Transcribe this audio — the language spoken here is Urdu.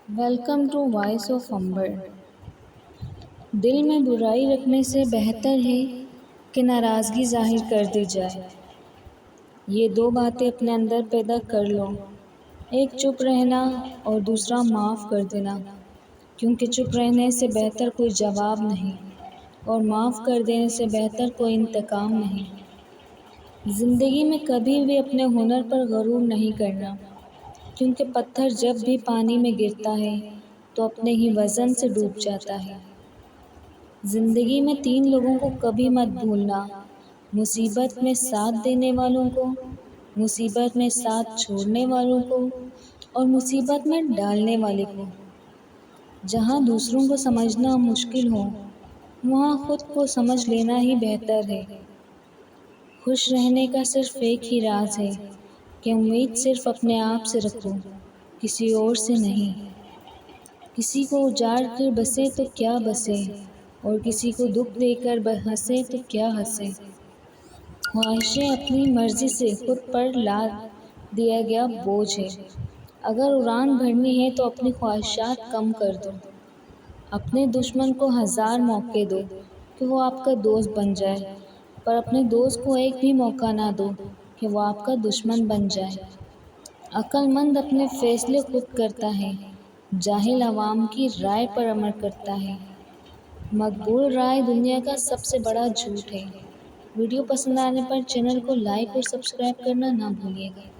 ویلکم ٹو وائس آف امبر۔ دل میں برائی رکھنے سے بہتر ہے کہ ناراضگی ظاہر کر دی جائے۔ یہ دو باتیں اپنے اندر پیدا کر لو، ایک چپ رہنا اور دوسرا معاف کر دینا، کیونکہ چپ رہنے سے بہتر کوئی جواب نہیں اور معاف کر دینے سے بہتر کوئی انتقام نہیں۔ زندگی میں کبھی بھی اپنے ہنر پر غرور نہیں کرنا، کیونکہ پتھر جب بھی پانی میں گرتا ہے تو اپنے ہی وزن سے ڈوب جاتا ہے۔ زندگی میں 3 لوگوں کو کبھی مت بھولنا: مصیبت میں ساتھ دینے والوں کو، مصیبت میں ساتھ چھوڑنے والوں کو اور مصیبت میں ڈالنے والے کو۔ جہاں دوسروں کو سمجھنا مشکل ہو، وہاں خود کو سمجھ لینا ہی بہتر ہے۔ خوش رہنے کا صرف ایک ہی راز ہے کہ امید صرف اپنے آپ سے رکھو، کسی اور سے نہیں۔ کسی کو اجاڑ کر بسے تو کیا بسے، اور کسی کو دکھ دے کر ہنسے تو کیا ہنسے۔ خواہشیں اپنی مرضی سے خود پر لاد دیا گیا بوجھ ہے۔ اگر اڑان بھرنی ہے تو اپنی خواہشات کم کر دو۔ اپنے دشمن کو 1000 موقع دو کہ وہ آپ کا دوست بن جائے، پر اپنے دوست کو ایک بھی موقع نہ دو کہ وہ آپ کا دشمن بن جائے۔ عقل مند اپنے فیصلے خود کرتا ہے، جاہل عوام کی رائے پر عمل کرتا ہے۔ مقبول رائے دنیا کا سب سے بڑا جھوٹ ہے۔ ویڈیو پسند آنے پر چینل کو لائک اور سبسکرائب کرنا نہ بھولیے گا۔